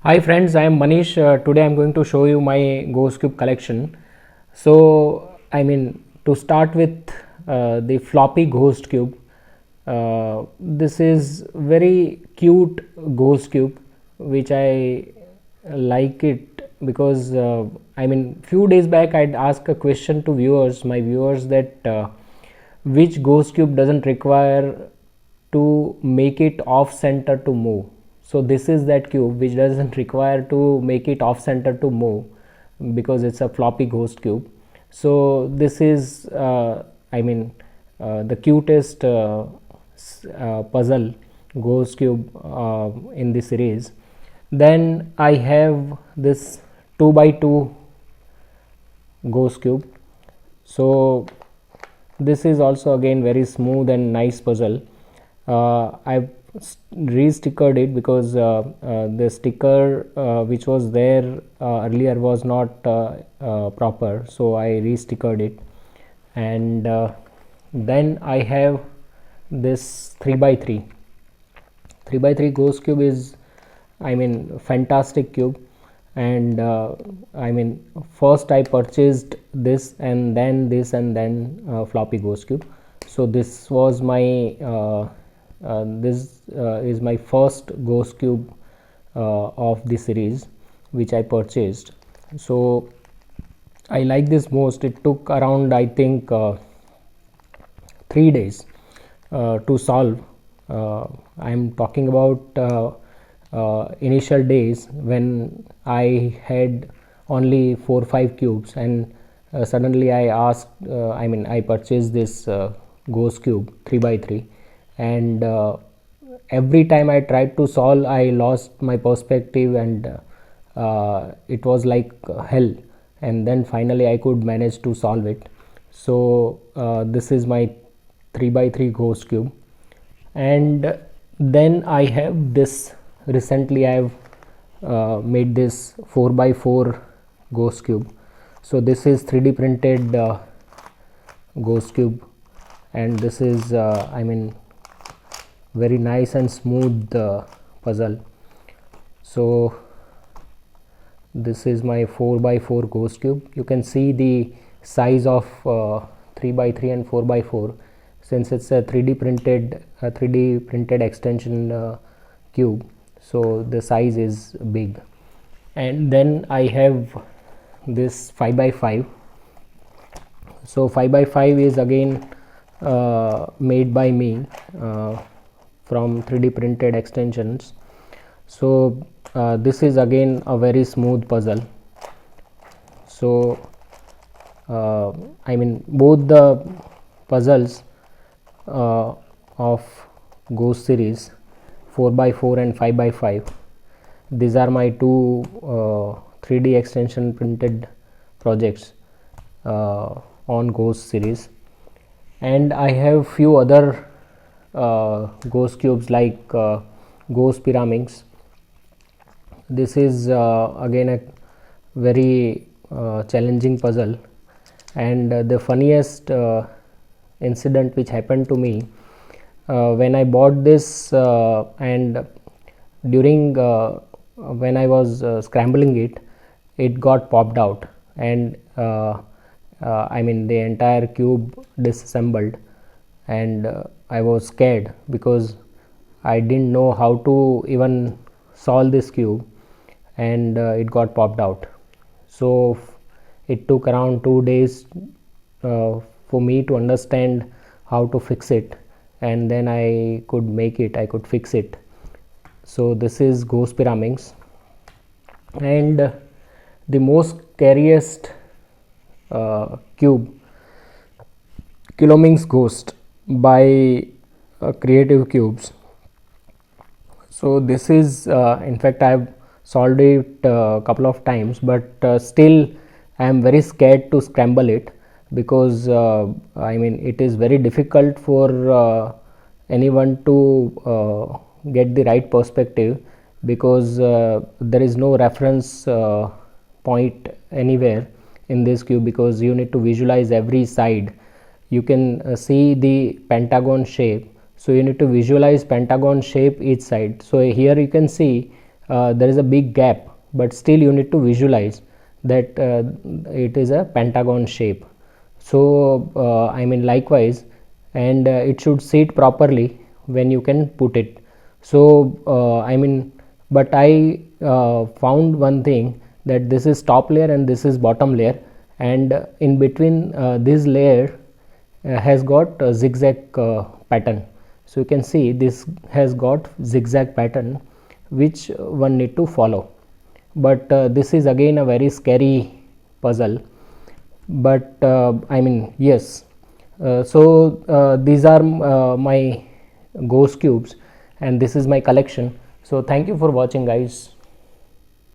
Hi friends, I am Manish. Today I am going to show you my Ghost Cube collection. So, to start with the floppy Ghost Cube. This is very cute Ghost Cube, which I like it because few days back I'd asked a question to my viewers, that which Ghost Cube doesn't require to make it off center to move. So this is that cube which doesn't require to make it off center to move, because it's a floppy Ghost Cube. So this is the cutest puzzle Ghost Cube in the series. Then I have this 2 by 2 Ghost Cube. So this is also again very smooth and nice puzzle. I've re-stickered it because the sticker which was there earlier was not proper, so I re-stickered it. And then I have this 3 by 3 Ghost Cube. Is fantastic cube. And first I purchased this, and then this, and then floppy Ghost Cube. So this was my this is my first Ghost Cube of the series which I purchased. So I like this most. It took around, I think, 3 days to solve. I'm talking about initial days when I had only 4-5 cubes, and suddenly I asked I purchased this Ghost Cube 3 by 3, and every time I tried to solve, I lost my perspective, and it was like hell. And then finally I could manage to solve it. So this is my 3 by 3 Ghost Cube. And then I have this. Recently I have made this 4 by 4 Ghost Cube. So this is 3D printed Ghost Cube, and this is very nice and smooth puzzle. So this is my 4 by 4 Ghost Cube. You can see the size of 3 by 3 and 4 by 4, since it's a 3D printed extension cube, so the size is big. And then I have this 5 by 5. So 5 by 5 is again made by me from 3D printed extensions. So this is again a very smooth puzzle. So both the puzzles of Ghost series, 4 by 4 and 5 by 5, these are my two 3D extension printed projects on Ghost series. And I have few other Ghost Cubes like Ghost Pyraminx. This is again a very challenging puzzle, and the funniest incident which happened to me when I bought this, and during when I was scrambling it, it got popped out, and the entire cube disassembled, and I was scared because I didn't know how to even solve this cube, and it got popped out. So it took around 2 days for me to understand how to fix it, and then I could fix it. So this is Ghost Pyraminx. And the most scariest cube, Kiloming's Ghost by Creative Cubes. So this is in fact I have solved it a couple of times, but still I am very scared to scramble it, because it is very difficult for anyone to get the right perspective, because there is no reference point anywhere in this cube, because you need to visualize every side. You can see the pentagon shape, so you need to visualize pentagon shape each side. So here you can see there is a big gap, but still you need to visualize that it is a pentagon shape. So I mean likewise, and it should sit properly when you can put it. So I mean, but I found one thing, that this is top layer and this is bottom layer, and in between this layer has got a zigzag pattern. So you can see this has got zigzag pattern which one need to follow. But this is again a very scary puzzle. But I mean, yes. So these are my ghost cubes, and this is my collection. So thank you for watching, guys.